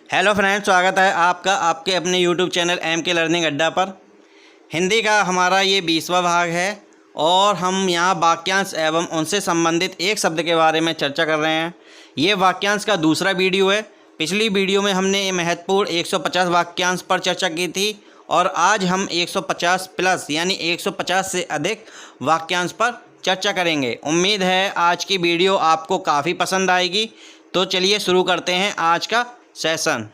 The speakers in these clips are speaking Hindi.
हेलो फ्रेंड्स, स्वागत है आपका आपके अपने यूट्यूब चैनल एम के लर्निंग अड्डा पर। हिंदी का हमारा ये 20वां भाग है और हम यहाँ वाक्यांश एवं उनसे संबंधित एक शब्द के बारे में चर्चा कर रहे हैं। ये वाक्यांश का दूसरा वीडियो है। पिछली वीडियो में हमने महत्वपूर्ण 150 वाक्यांश पर चर्चा की थी और आज हम 150 प्लस यानी 150 से अधिक वाक्यांश पर चर्चा करेंगे। उम्मीद है आज की वीडियो आपको काफ़ी पसंद आएगी। तो चलिए शुरू करते हैं आज का सेशन।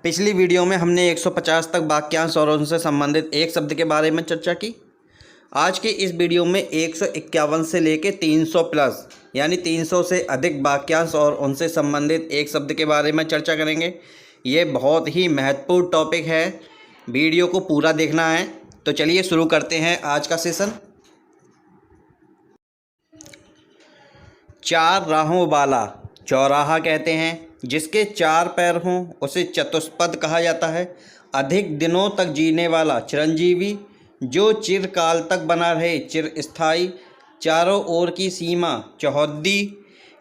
पिछली वीडियो में हमने 150 तक वाक्यांश और उनसे संबंधित एक शब्द के बारे में चर्चा की। आज की इस वीडियो में 151 से लेकर 300 प्लस यानी 300 से अधिक वाक्यांश और उनसे संबंधित एक शब्द के बारे में चर्चा करेंगे। ये बहुत ही महत्वपूर्ण टॉपिक है, वीडियो को पूरा देखना है। तो चलिए शुरू करते हैं आज का सेशन। चार राहों वाला चौराहा कहते हैं। जिसके चार पैर हों उसे चतुष्पद कहा जाता है। अधिक दिनों तक जीने वाला चिरंजीवी, जो चिरकाल तक बना रहे चिरस्थायी। चारों ओर की सीमा चौहद्दी।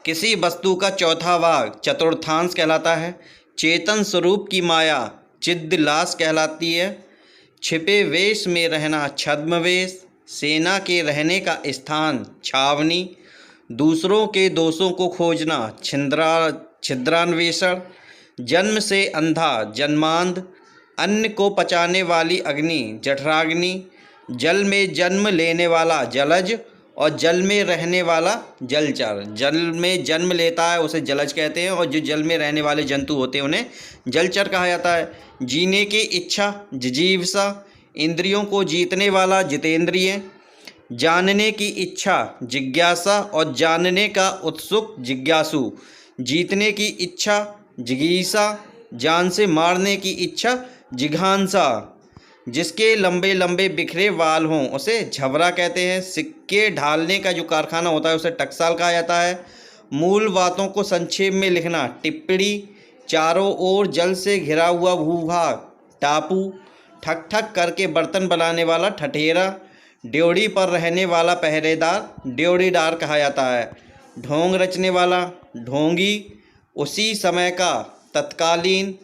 किसी वस्तु का चौथा भाग चतुर्थांश कहलाता है। चेतन स्वरूप की माया चिद्लास कहलाती है। छिपे वेश में रहना छद्मवेश। सेना के रहने का स्थान छावनी। दूसरों के दोषों को खोजना छिद्रान्वेषण। जन्म से अंधा जन्मांध। अन्न को पचाने वाली अग्नि जठराग्नि। जल में जन्म लेने वाला जलज और जल में रहने वाला जलचर। जल में जन्म लेता है उसे जलज कहते हैं और जो जल में रहने वाले जंतु होते हैं उन्हें जलचर कहा जाता है। जीने की इच्छा जिजीविषा। इंद्रियों को जीतने वाला जितेंद्रिय। जानने की इच्छा जिज्ञासा और जानने का उत्सुक जिज्ञासु। जीतने की इच्छा जिगीषा। जान से मारने की इच्छा जिघांसा। जिसके लंबे लंबे बिखरे बाल हों उसे झबरा कहते हैं। सिक्के ढालने का जो कारखाना होता है उसे टकसाल कहा जाता है। मूल बातों को संक्षेप में लिखना टिप्पणी। चारों ओर जल से घिरा हुआ भूभाग टापू। ठक ठक करके बर्तन बनाने वाला ठठेरा। ड्योढ़ी पर रहने वाला पहरेदार ड्योढ़ीदार कहा जाता है। ढोंग रचने वाला ढोंगी। उसी समय का तत्कालीन,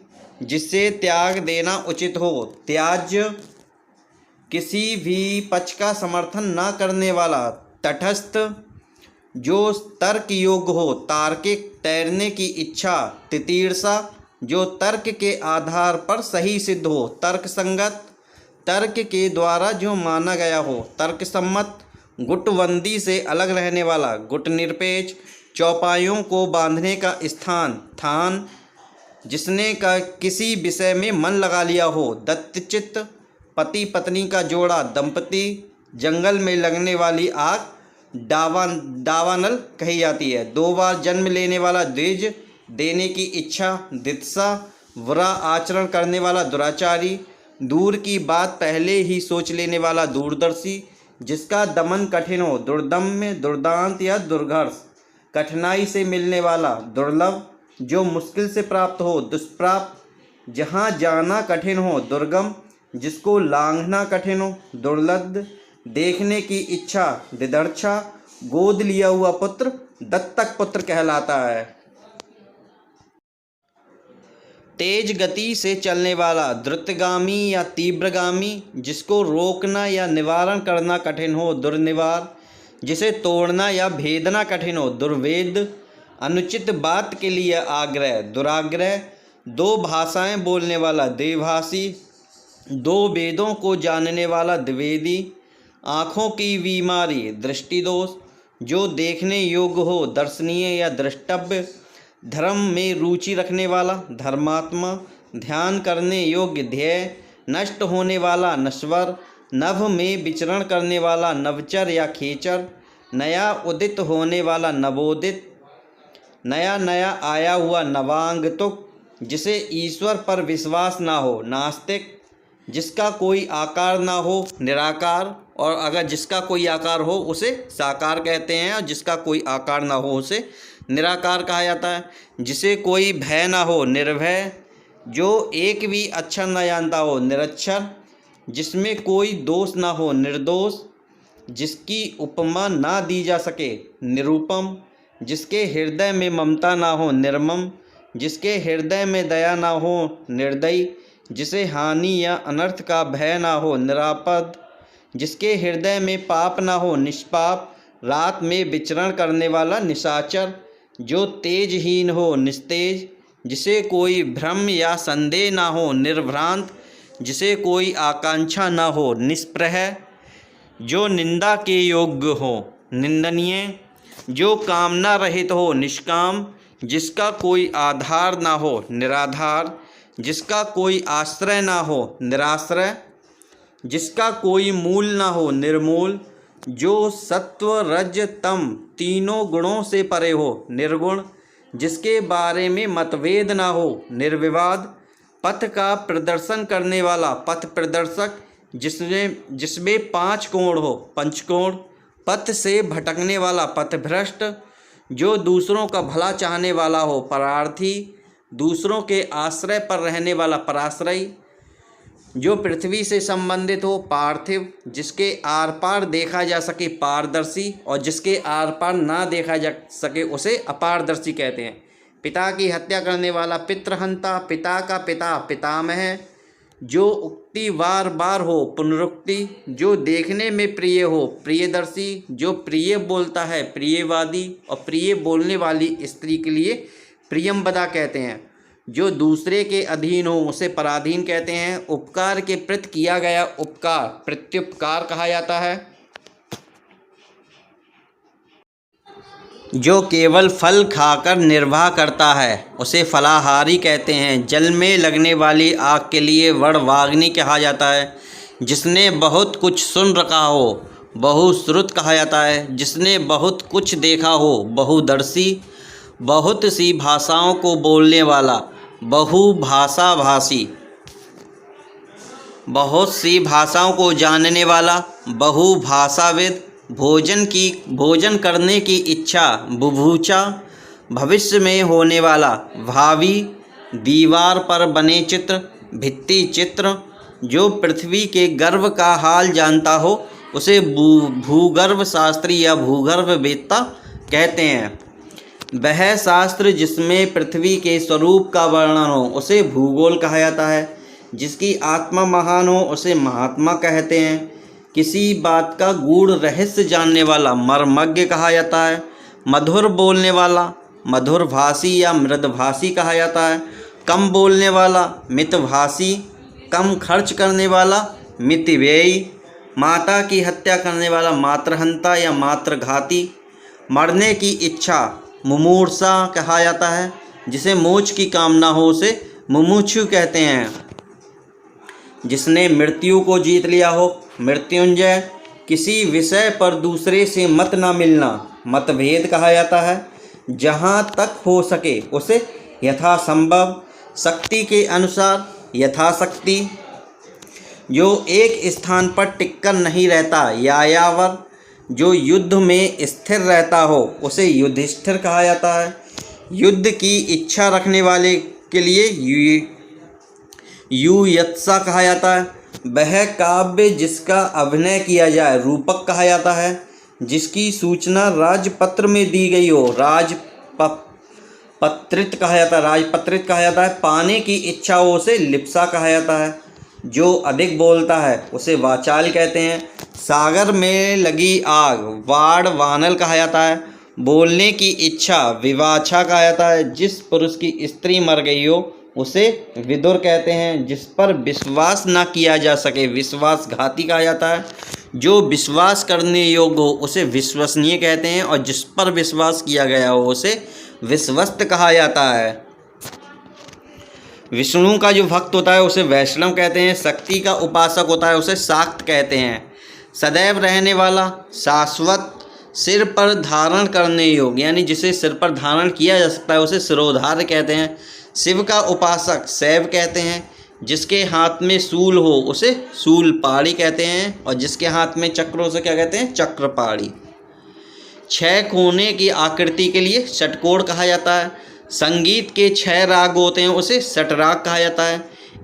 जिससे त्याग देना उचित हो त्याज्य। किसी भी पक्ष का समर्थन न करने वाला तटस्थ। जो तर्क योग्य हो तार्किक। तैरने की इच्छा तितीर्षा। जो तर्क के आधार पर सही सिद्ध हो तर्कसंगत। तर्क के द्वारा जो माना गया हो तर्कसम्मत। गुटबंदी से अलग रहने वाला गुट निरपेक्ष। चौपाइयों को बांधने का स्थान थान। जिसने का किसी विषय में मन लगा लिया हो दत्तचित्त। पति पत्नी का जोड़ा दंपति। जंगल में लगने वाली आग दावानल कही जाती है। दो बार जन्म लेने वाला द्विज। देने की इच्छा दित्सा। बुरा आचरण करने वाला दुराचारी। दूर की बात पहले ही सोच लेने वाला दूरदर्शी। जिसका दमन कठिन हो दुर्दम्य दुर्दांत या दुर्घर्ष। कठिनाई से मिलने वाला दुर्लभ। जो मुश्किल से प्राप्त हो दुष्प्राप्त। जहाँ जाना कठिन हो दुर्गम। जिसको लांघना कठिन हो दुर्लभ। देखने की इच्छा दिदर्शा। गोद लिया हुआ पुत्र दत्तक पुत्र कहलाता है। तेज गति से चलने वाला द्रुतगामी या तीव्रगामी। जिसको रोकना या निवारण करना कठिन हो दुर्निवार। जिसे तोड़ना या भेदना कठिन हो दुर्वेद। अनुचित बात के लिए आग्रह दुराग्रह। दो भाषाएं बोलने वाला द्विभाषी। दो वेदों को जानने वाला द्विवेदी। आँखों की बीमारी दृष्टिदोष। जो देखने योग्य हो दर्शनीय या द्रष्टव्य। धर्म में रुचि रखने वाला धर्मात्मा। ध्यान करने योग्य ध्येय। नष्ट होने वाला नश्वर। नभ में विचरण करने वाला नवचर या खेचर। नया उदित होने वाला नवोदित। नया नया आया हुआ नवांगतुक। जिसे ईश्वर पर विश्वास ना हो नास्तिक। जिसका कोई आकार ना हो निराकार। और अगर जिसका कोई आकार हो उसे साकार कहते हैं और जिसका कोई आकार ना हो उसे निराकार कहा जाता है। जिसे कोई भय ना हो निर्भय। जो एक भी अक्षर न जानता हो निरक्षर। जिसमें कोई दोष ना हो निर्दोष। जिसकी उपमा ना दी जा सके निरूपम। जिसके हृदय में ममता ना हो निर्मम, जिसके हृदय में दया ना हो निर्दयी, जिसे हानि या अनर्थ का भय ना हो निरापद, जिसके हृदय में पाप ना हो निष्पाप, रात में विचरण करने वाला निशाचर, जो तेजहीन हो निस्तेज, जिसे कोई भ्रम या संदेह ना हो निर्भ्रांत, जिसे कोई आकांक्षा ना हो निष्प्रह, जो निंदा के योग्य हो निंदनीय, जो कामना रहित हो निष्काम, जिसका कोई आधार ना हो निराधार, जिसका कोई आश्रय ना हो निराश्रय, जिसका कोई मूल ना हो निर्मूल, जो सत्व रज तम तीनों गुणों से परे हो निर्गुण, जिसके बारे में मतभेद ना हो निर्विवाद, पथ का प्रदर्शन करने वाला पथ प्रदर्शक, जिसमें 5 कोण हो पंचकोण, पथ से भटकने वाला पथभ्रष्ट, जो दूसरों का भला चाहने वाला हो परार्थी, दूसरों के आश्रय पर रहने वाला पराश्रयी, जो पृथ्वी से संबंधित हो पार्थिव, जिसके आर पार देखा जा सके पारदर्शी, और जिसके आर पार ना देखा जा सके उसे अपारदर्शी कहते हैं। पिता की हत्या करने वाला पितृहंता, पिता का पिता पितामह, जो उक्ति बार बार हो पुनरुक्ति, जो देखने में प्रिय हो प्रियदर्शी, जो प्रिय बोलता है प्रियवादी, और प्रिय बोलने वाली स्त्री के लिए प्रियंवदा कहते हैं। जो दूसरे के अधीन हो उसे पराधीन कहते हैं। उपकार के प्रति किया गया उपकार प्रत्युपकार कहा जाता है। जो केवल फल खाकर निर्वाह करता है उसे फलाहारी कहते हैं। जल में लगने वाली आग के लिए वड़वाग्नि कहा जाता है। जिसने बहुत कुछ सुन रखा हो बहुश्रुत कहा जाता है। जिसने बहुत कुछ देखा हो बहुदर्शी। बहुत सी भाषाओं को बोलने वाला बहुभाषाभाषी। बहुत सी भाषाओं को जानने वाला बहुभाषाविद। भोजन करने की इच्छा बुभुचा। भविष्य में होने वाला भावी। दीवार पर बने चित्र भित्ति चित्र। जो पृथ्वी के गर्भ का हाल जानता हो उसे भूगर्भ शास्त्री या भूगर्भ वेत्ता कहते हैं। वह शास्त्र जिसमें पृथ्वी के स्वरूप का वर्णन हो उसे भूगोल कहा जाता है। जिसकी आत्मा महान हो उसे महात्मा कहते हैं। किसी बात का गूढ़ रहस्य जानने वाला मर्मज्ञ कहा जाता है। मधुर बोलने वाला मधुरभाषी या मृदभाषी कहा जाता है। कम बोलने वाला मितभाषी। कम खर्च करने वाला मितव्ययी। माता की हत्या करने वाला मातृहंता या मातृघाती। मरने की इच्छा मुमूर्षा कहा जाता है। जिसे मोक्ष की कामना हो उसे मुमुक्षु कहते हैं। जिसने मृत्यु को जीत लिया हो मृत्युंजय। किसी विषय पर दूसरे से मत ना मिलना मतभेद कहा जाता है। जहाँ तक हो सके उसे यथासंभव। शक्ति के अनुसार यथाशक्ति। जो एक स्थान पर टिककर नहीं रहता यायावर। जो युद्ध में स्थिर रहता हो उसे युधिष्ठिर कहा जाता है। युद्ध की इच्छा रखने वाले के लिए युयत्सा कहा जाता है। वह काव्य जिसका अभिनय किया जाए रूपक कहा जाता है। जिसकी सूचना राजपत्र में दी गई हो राजपत्रित कहा जाता है। राजपत्रित कहा जाता है। पाने की इच्छा हो उसे लिप्सा कहा जाता है। जो अधिक बोलता है उसे वाचाल कहते हैं। सागर में लगी आग वाड़ वानल कहा जाता है। बोलने की इच्छा विवाछा कहा जाता है। जिस पुरुष की स्त्री मर गई हो उसे विदुर कहते हैं। जिस पर विश्वास ना किया जा सके विश्वासघाती कहा जाता है। जो विश्वास करने योग्य हो उसे विश्वसनीय कहते हैं। और जिस पर विश्वास किया गया हो उसे विश्वस्त कहा जाता है। विष्णु का जो भक्त होता है उसे वैष्णव कहते हैं। शक्ति का उपासक होता है उसे शाक्त कहते हैं। सदैव रहने वाला शाश्वत। सिर पर धारण करने योग्य यानी जिसे सिर पर धारण किया जा सकता है उसे सिरोधार्य कहते हैं। शिव का उपासक शैव कहते हैं। जिसके हाथ में शूल हो उसे शूलपाणी कहते हैं। और जिसके हाथ में चक्र हो उसे क्या कहते हैं चक्रपाणी। 6 कोने की आकृति के लिए षटकोण कहा जाता है। संगीत के 6 राग होते हैं उसे षटराग कहा जाता है।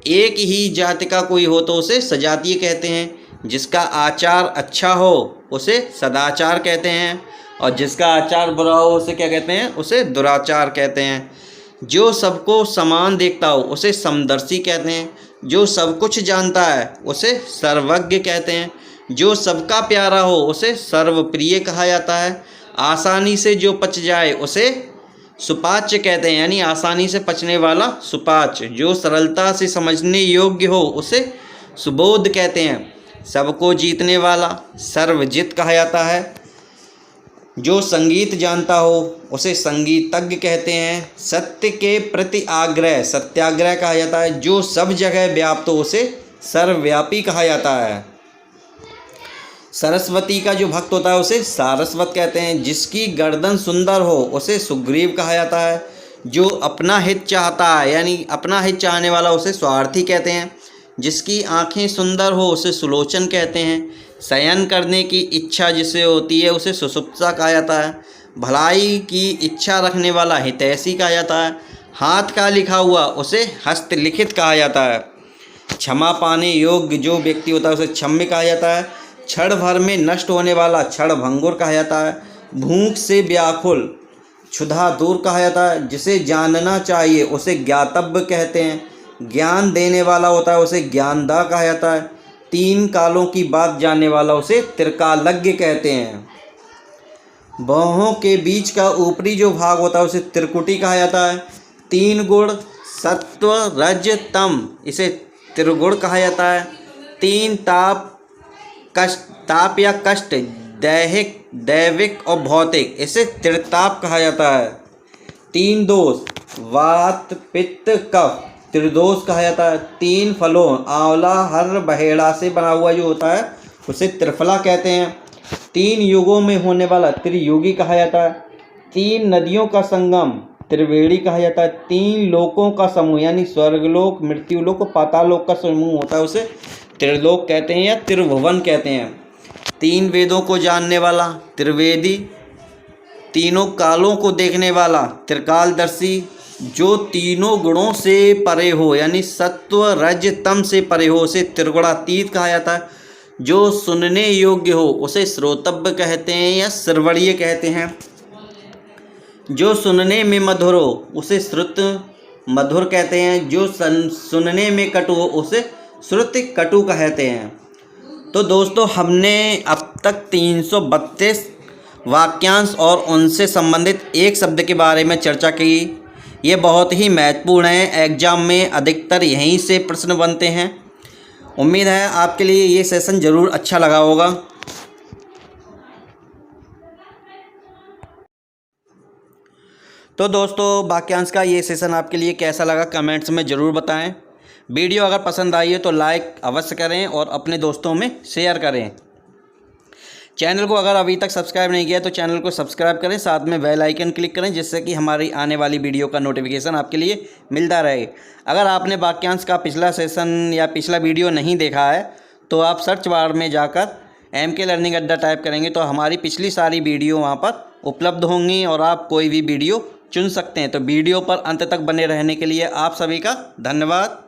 एक ही जाति का कोई हो तो उसे सजातीय कहते हैं। जिसका आचार अच्छा हो उसे सदाचार कहते हैं। और जिसका आचार बुरा हो उसे क्या कहते हैं? उसे दुराचार कहते हैं। जो सबको समान देखता हो उसे समदर्शी कहते हैं। जो सब कुछ जानता है उसे सर्वज्ञ कहते हैं। जो सबका प्यारा हो उसे सर्वप्रिय कहा जाता है। आसानी से जो पच जाए उसे सुपाच्य कहते हैं, यानी आसानी से पचने वाला सुपाच्य। जो सरलता से समझने योग्य हो उसे सुबोध कहते हैं। सबको जीतने वाला सर्वजित कहा जाता है। जो संगीत जानता हो उसे संगीतज्ञ कहते हैं। सत्य के प्रति आग्रह सत्याग्रह कहा जाता है। जो सब जगह व्याप्त हो उसे सर्वव्यापी कहा जाता है। सरस्वती का जो भक्त होता है उसे सारस्वत कहते हैं। जिसकी गर्दन सुंदर हो उसे सुग्रीव कहा जाता है। जो अपना हित चाहता है यानी अपना हित चाहने वाला उसे स्वार्थी कहते हैं। जिसकी आँखें सुंदर हो उसे सुलोचन कहते हैं। शयन करने की इच्छा जिसे होती है उसे सुषुप्ता कहा जाता है। भलाई की इच्छा रखने वाला हितैषी कहा जाता है। हाथ का लिखा हुआ उसे हस्तलिखित कहा जाता है। क्षमा पाने योग्य जो व्यक्ति होता है उसे क्षम्य कहा जाता है। क्षण भर में नष्ट होने वाला क्षणभंगुर कहा जाता है। भूख से व्याकुल क्षुधा दूर कहा जाता है। जिसे जानना चाहिए उसे ज्ञातव्य कहते हैं। ज्ञान देने वाला होता है उसे ज्ञानदा कहा जाता है। तीन कालों की बात जानने वाला उसे त्रिकालज्ञ कहते हैं। बाहों के बीच का ऊपरी जो भाग होता है उसे त्रिकुटी कहा जाता है। तीन गुण सत्व रज तम इसे त्रिगुण कहा जाता है। तीन ताप या कष्ट दैहिक दैविक और भौतिक इसे त्रिताप कहा जाता है। तीन दोष वात पित्त कफ त्रिदोष कहा जाता है। तीन फलों आंवला हर बहेड़ा से बना हुआ जो होता है उसे त्रिफला कहते हैं। तीन युगों में होने वाला त्रियुगी कहा जाता है। तीन नदियों का संगम त्रिवेणी कहा जाता है। तीन लोकों का समूह यानी स्वर्गलोक मृत्युलोक और पातालोक का समूह होता है उसे त्रिलोक कहते हैं या त्रिभुवन कहते हैं। तीन वेदों को जानने वाला त्रिवेदी। तीनों कालों को देखने वाला त्रिकालदर्शी। जो तीनों गुणों से परे हो यानी सत्व रज तम से परे हो उसे त्रिगुणातीत कहा जाता है। जो सुनने योग्य हो उसे श्रोतव्य कहते हैं या श्रवणीय कहते हैं। जो सुनने में मधुर हो उसे श्रुत मधुर कहते हैं। जो सुनने में कटु हो उसे श्रुति कटु कहते हैं। तो दोस्तों हमने अब तक 332 वाक्यांश और उनसे संबंधित एक शब्द के बारे में चर्चा की। ये बहुत ही महत्वपूर्ण है, एग्जाम में अधिकतर यहीं से प्रश्न बनते हैं। उम्मीद है आपके लिए ये सेशन ज़रूर अच्छा लगा होगा। तो दोस्तों वाक्यांश का ये सेशन आपके लिए कैसा लगा कमेंट्स में ज़रूर बताएं। वीडियो अगर पसंद आई है तो लाइक अवश्य करें और अपने दोस्तों में शेयर करें। चैनल को अगर अभी तक सब्सक्राइब नहीं किया तो चैनल को सब्सक्राइब करें, साथ में बेल आइकन क्लिक करें जिससे कि हमारी आने वाली वीडियो का नोटिफिकेशन आपके लिए मिलता रहे। अगर आपने वाक्यांश का पिछला सेशन या पिछला वीडियो नहीं देखा है तो आप सर्च बार में जाकर MK लर्निंग अड्डा टाइप करेंगे तो हमारी पिछली सारी वीडियो वहाँ पर उपलब्ध होंगी और आप कोई भी वीडियो चुन सकते हैं। तो वीडियो पर अंत तक बने रहने के लिए आप सभी का धन्यवाद।